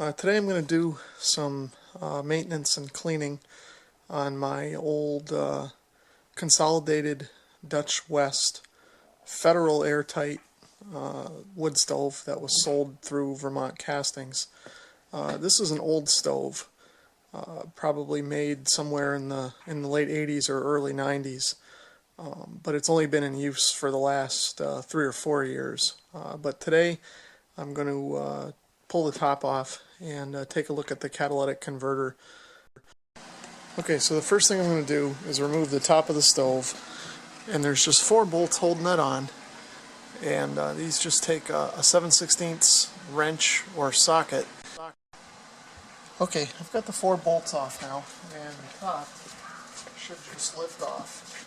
Today I'm going to do some maintenance and cleaning on my old Consolidated Dutchwest Federal Airtight wood stove that was sold through Vermont Castings. This is an old stove, probably made somewhere in the late 80s or early 90s, but it's only been in use for the last 3 or 4 years. But today I'm going to pull the top off and take a look at the catalytic converter. Okay, so the first thing I'm going to do is remove the top of the stove, and there's just 4 bolts holding that on, and these just take a 7/16 wrench or socket. Okay, I've got the 4 bolts off now, and the top should just lift off.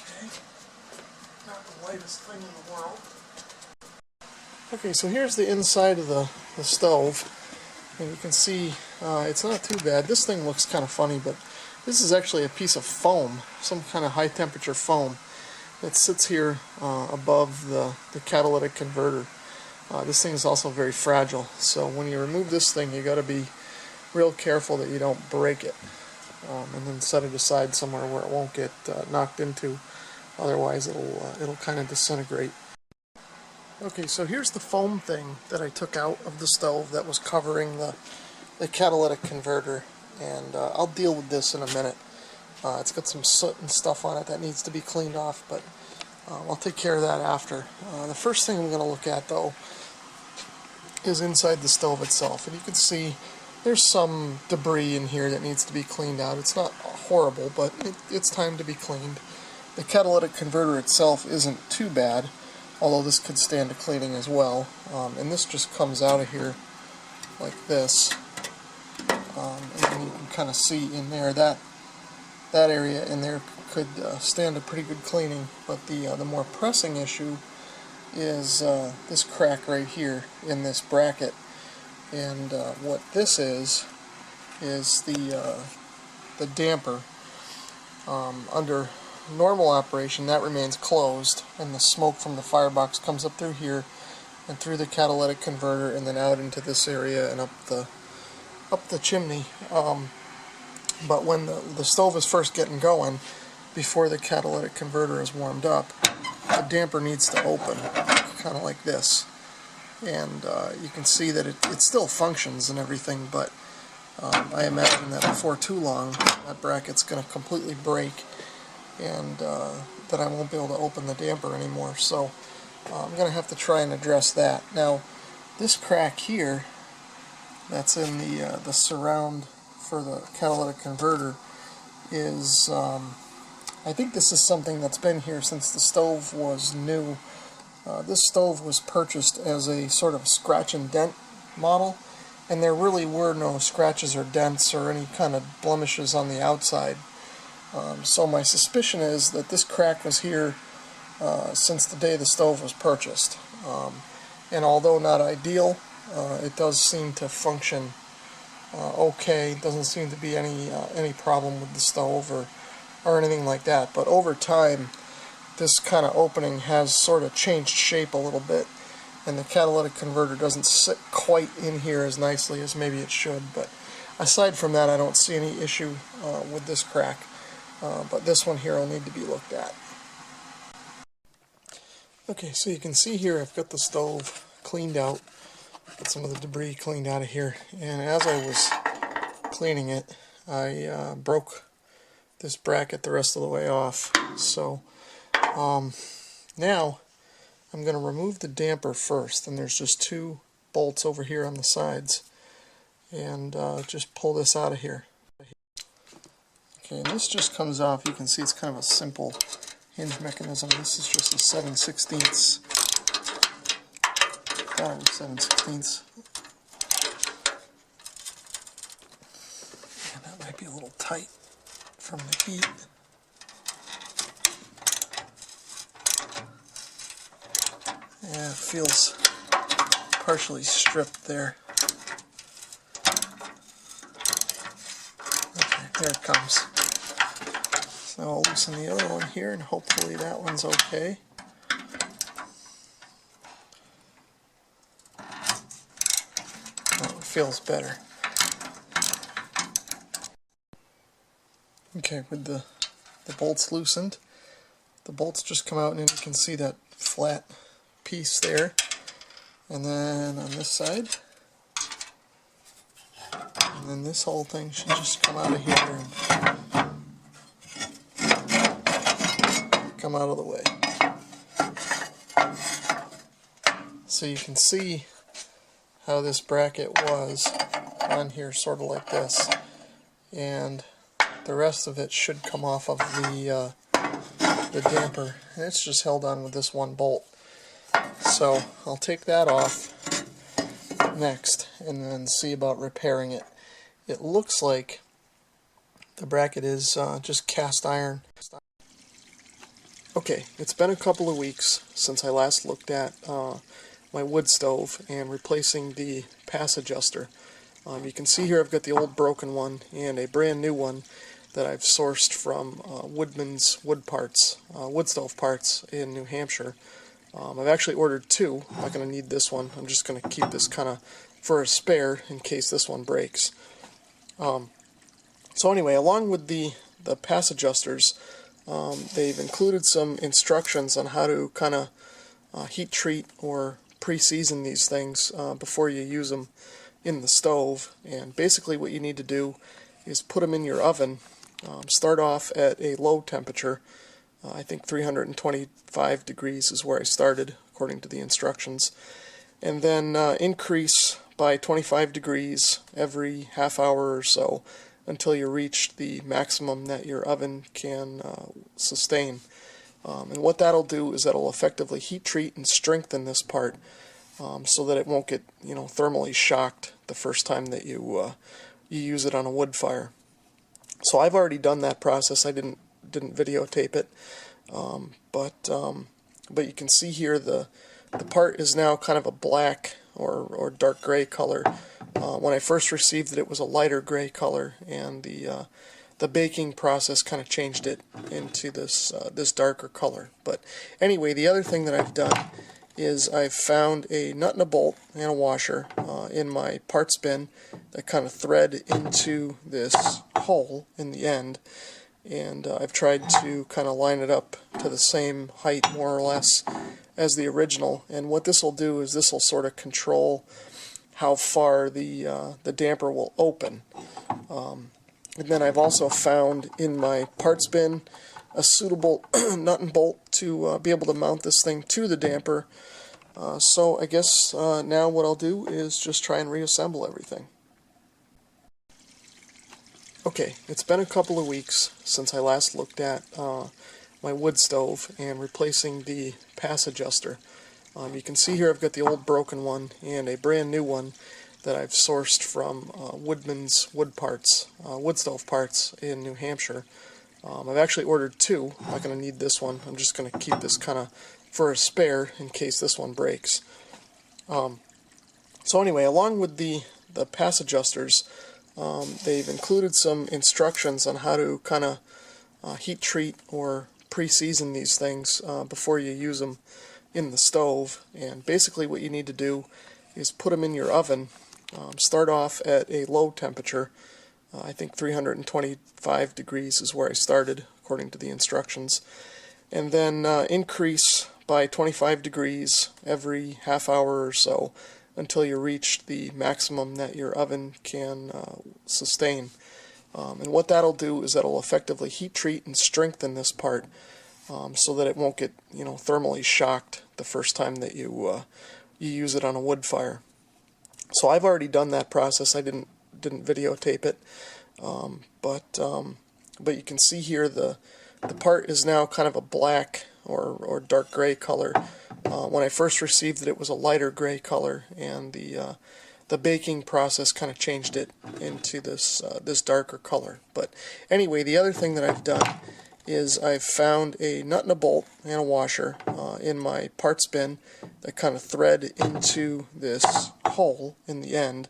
Okay, not the lightest thing in the world. Okay, so here's the inside of the stove, and you can see it's not too bad. This thing looks kind of funny, but this is actually a piece of foam, some kind of high temperature foam that sits here above the catalytic converter. This thing is also very fragile, so when you remove this thing you got to be real careful that you don't break it, and then set it aside somewhere where it won't get knocked into. Otherwise it'll kind of disintegrate. Okay, so here's the foam thing that I took out of the stove that was covering the catalytic converter, and I'll deal with this in a minute. It's got some soot and stuff on it that needs to be cleaned off, but I'll take care of that after. The first thing I'm going to look at, though, is inside the stove itself, and you can see there's some debris in here that needs to be cleaned out. It's not horrible, but it's time to be cleaned. The catalytic converter itself isn't too bad, although this could stand a cleaning as well, and this just comes out of here like this, and you can kind of see in there that area in there could stand a pretty good cleaning. But the more pressing issue is this crack right here in this bracket, and what this is the damper. Under normal operation, that remains closed, and the smoke from the firebox comes up through here and through the catalytic converter and then out into this area and up the chimney. But when the stove is first getting going, before the catalytic converter is warmed up, the damper needs to open, kind of like this. And you can see that it still functions and everything, but I imagine that before too long that bracket's going to completely break, and that I won't be able to open the damper anymore. So I'm going to have to try and address that. Now, this crack here that's in the surround for the catalytic converter is, I think this is something that's been here since the stove was new. This stove was purchased as a sort of scratch and dent model, and there really were no scratches or dents or any kind of blemishes on the outside. So my suspicion is that this crack was here since the day the stove was purchased. And although not ideal, it does seem to function okay. Doesn't seem to be any problem with the stove or anything like that. But over time, this kind of opening has sort of changed shape a little bit, and the catalytic converter doesn't sit quite in here as nicely as maybe it should. But aside from that, I don't see any issue with this crack. But this one here will need to be looked at. Okay, so you can see here I've got the stove cleaned out, got some of the debris cleaned out of here, and as I was cleaning it, I broke this bracket the rest of the way off. So now I'm going to remove the damper first, and there's just 2 bolts over here on the sides, and just pull this out of here. Okay, and this just comes off. You can see it's kind of a simple hinge mechanism. This is just a 7/16. Thought it was 7/16. And that might be a little tight from the heat. Yeah, it feels partially stripped there. Okay, there it comes. So I'll loosen the other one here, and hopefully that one's okay. feels better. Okay, with the bolts loosened, the bolts just come out and you can see that flat piece there. And then on this side, and then this whole thing should just come out of here and come out of the way. So you can see how this bracket was on here, sort of like this, and the rest of it should come off of the damper, and it's just held on with this one bolt. So I'll take that off next and then see about repairing it. It looks like the bracket is just cast iron. Okay, it's been a couple of weeks since I last looked at my wood stove and replacing the pass adjuster. You can see here I've got the old broken one and a brand new one that I've sourced from Woodman's Wood Stove Parts in New Hampshire. I've actually ordered two. I'm not going to need this one. I'm just going to keep this kind of for a spare in case this one breaks. So anyway, along with the pass adjusters, they've included some instructions on how to kind of heat treat or pre-season these things before you use them in the stove. And basically what you need to do is put them in your oven. Start off at a low temperature. I think 325 degrees is where I started according to the instructions. And then increase by 25 degrees every half hour or so until you reach the maximum that your oven can sustain. And what that'll do is that'll effectively heat treat and strengthen this part so that it won't get thermally shocked the first time that you use it on a wood fire. So I've already done that process. I didn't videotape it, but you can see here the part is now kind of a black or dark gray color. When I first received it, it was a lighter gray color, and the baking process kind of changed it into this darker color. But anyway, the other thing that I've done is I've found a nut and a bolt and a washer in my parts bin that kind of thread into this hole in the end, and I've tried to kind of line it up to the same height more or less as the original. And what this will do is this will sort of control how far the damper will open. And then I've also found in my parts bin a suitable nut and bolt to be able to mount this thing to the damper. So I guess now what I'll do is just try and reassemble everything. Okay, it's been a couple of weeks since I last looked at my wood stove and replacing the pass adjuster. You can see here I've got the old broken one and a brand new one that I've sourced from Woodman's Wood Stove Parts in New Hampshire. I've actually ordered two. I'm not going to need this one. I'm just going to keep this kind of for a spare in case this one breaks. So anyway, along with the pass adjusters, they've included some instructions on how to kind of heat treat or pre-season these things before you use them in the stove. And basically what you need to do is put them in your oven. Start off at a low temperature. I think 325 degrees is where I started according to the instructions. And then increase by 25 degrees every half hour or so until you reach the maximum that your oven can sustain. And what that'll do is that'll effectively heat treat and strengthen this part so that it won't get thermally shocked the first time that you use it on a wood fire. So I've already done that process. I didn't videotape it, but you can see here the part is now kind of a black or dark gray color. When I first received it, it was a lighter gray color, and the baking process kind of changed it into this darker color. But anyway, the other thing that I've done is I've found a nut and a bolt and a washer in my parts bin that kind of thread into this hole in the end,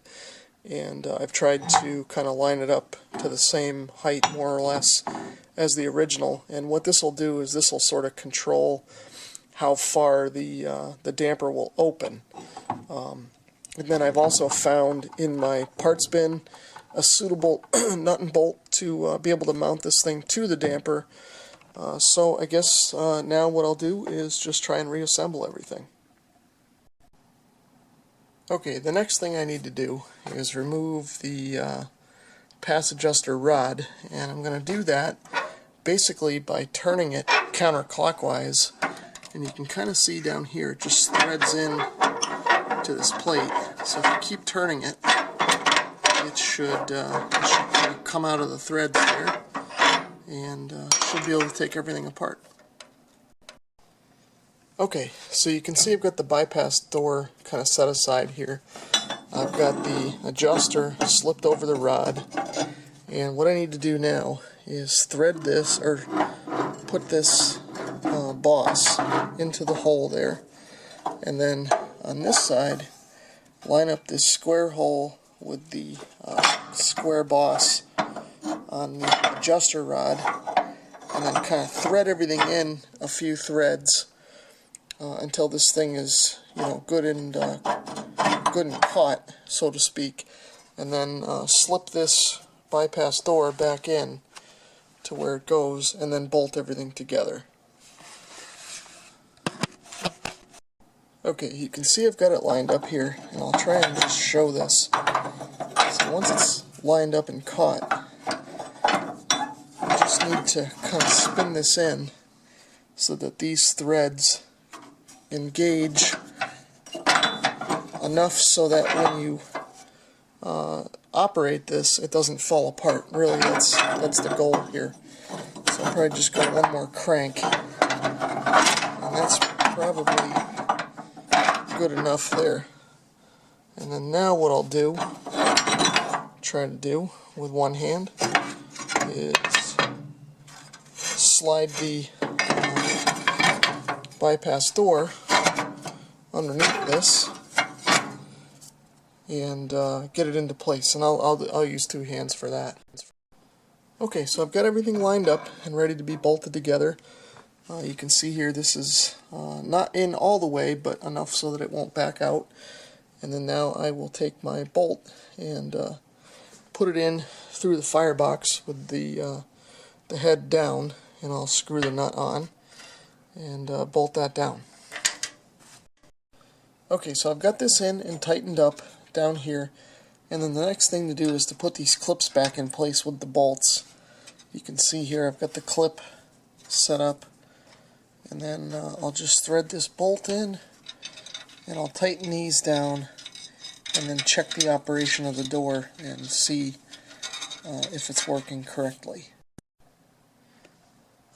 and I've tried to kind of line it up to the same height more or less as the original. And what this will do is this will sort of control how far the damper will open. And then I've also found in my parts bin a suitable nut and bolt to be able to mount this thing to the damper. So I guess now what I'll do is just try and reassemble everything. Okay, the next thing I need to do is remove the pass adjuster rod, and I'm going to do that basically by turning it counterclockwise, and you can kind of see down here it just threads in to this plate. So if you keep turning it, it should kind of come out of the threads there, and should be able to take everything apart. Okay, so you can see I've got the bypass door kind of set aside here. I've got the adjuster slipped over the rod, and what I need to do now is thread this, or put this boss into the hole there, and then on this side line up this square hole with the square boss on the adjuster rod, and then kind of thread everything in a few threads until this thing is, you know, good and caught, so to speak, and then slip this bypass door back in to where it goes, and then bolt everything together. Okay, you can see I've got it lined up here, and I'll try and just show this. So once it's lined up and caught, you just need to kind of spin this in so that these threads engage enough so that when you operate this, it doesn't fall apart. Really, that's the goal here. So I'll probably just go one more crank, and that's probably good enough there. And then now what I'll try to do with one hand is slide the bypass door underneath this and get it into place, and I'll use two hands for that. Okay, so I've got everything lined up and ready to be bolted together. You can see here this is not in all the way, but enough so that it won't back out. And then now I will take my bolt and put it in through the firebox with the head down, and I'll screw the nut on and bolt that down. Okay, so I've got this in and tightened up down here, and then the next thing to do is to put these clips back in place with the bolts. You can see here I've got the clip set up, and then I'll just thread this bolt in, and I'll tighten these down, and then check the operation of the door and see if it's working correctly.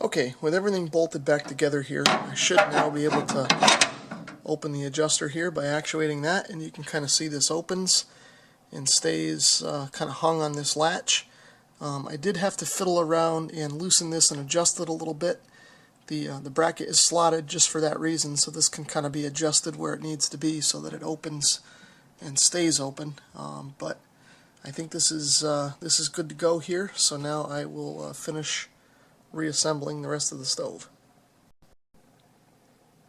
Okay, with everything bolted back together here, I should now be able to open the adjuster here by actuating that, and you can kind of see this opens and stays kind of hung on this latch. I did have to fiddle around and loosen this and adjust it a little bit. The bracket is slotted just for that reason, so this can kind of be adjusted where it needs to be so that it opens and stays open. But I think this is good to go here, so now I will finish reassembling the rest of the stove.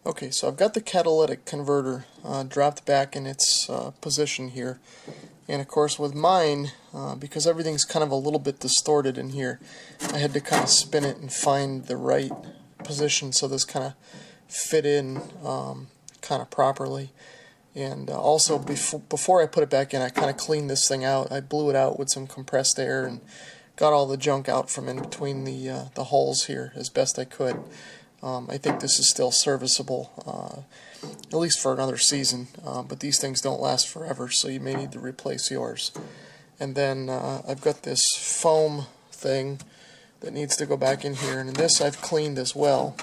Okay, so I've got the catalytic converter dropped back in its position here, and of course with mine, because everything's kind of a little bit distorted in here, I had to kind of spin it and find the right position so this kind of fit in kind of properly. And also before I put it back in, I kind of cleaned this thing out. I blew it out with some compressed air and got all the junk out from in between the holes here as best I could. I think this is still serviceable, at least for another season, but these things don't last forever, so you may need to replace yours. And then I've got this foam thing that needs to go back in here, and this I've cleaned as well.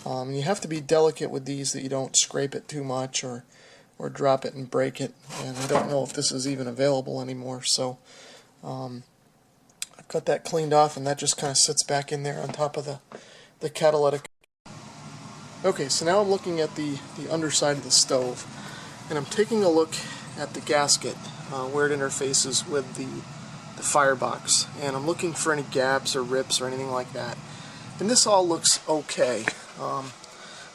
You have to be delicate with these that you don't scrape it too much or drop it and break it, and I don't know if this is even available anymore, so I've got that cleaned off, and that just kind of sits back in there on top of the catalytic. Okay, so now I'm looking at the underside of the stove, and I'm taking a look at the gasket where it interfaces with the firebox, and I'm looking for any gaps or rips or anything like that. And this all looks okay.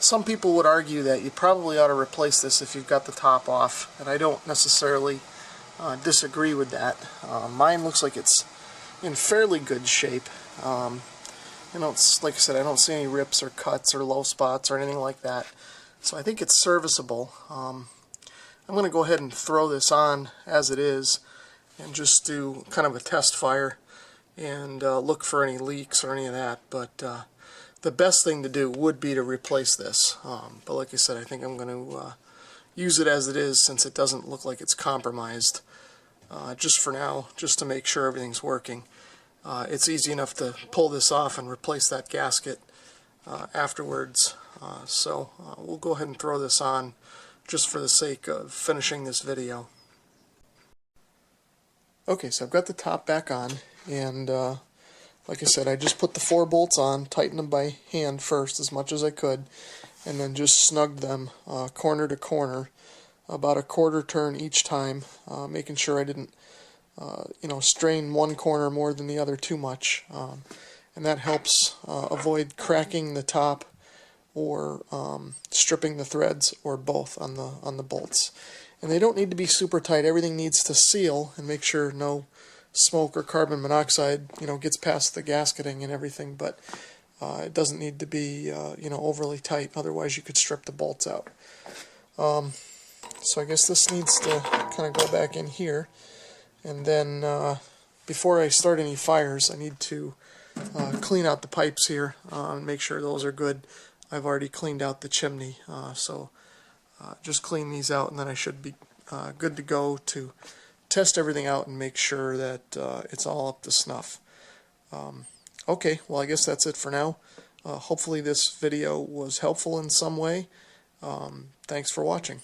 some people would argue that you probably ought to replace this if you've got the top off, and I don't necessarily disagree with that. Mine looks like it's in fairly good shape. Like I said, I don't see any rips or cuts or low spots or anything like that, so I think it's serviceable. I'm going to go ahead and throw this on as it is and just do kind of a test fire and look for any leaks or any of that. But the best thing to do would be to replace this. But like I said, I think I'm going to use it as it is, since it doesn't look like it's compromised, just for now, just to make sure everything's working. It's easy enough to pull this off and replace that gasket afterwards. So we'll go ahead and throw this on just for the sake of finishing this video. Okay, so I've got the top back on, and like I said, I just put the 4 bolts on, tightened them by hand first as much as I could, and then just snugged them corner to corner, about a quarter turn each time, making sure I didn't strain one corner more than the other too much, and that helps avoid cracking the top or stripping the threads, or both on the bolts. And they don't need to be super tight. Everything needs to seal and make sure no smoke or carbon monoxide gets past the gasketing and everything, but it doesn't need to be overly tight, otherwise you could strip the bolts out. So I guess this needs to kind of go back in here, and then before I start any fires I need to clean out the pipes here and make sure those are good. I've already cleaned out the chimney, so just clean these out, and then I should be good to go to test everything out and make sure that it's all up to snuff. Okay, well, I guess that's it for now. Hopefully this video was helpful in some way. Thanks for watching.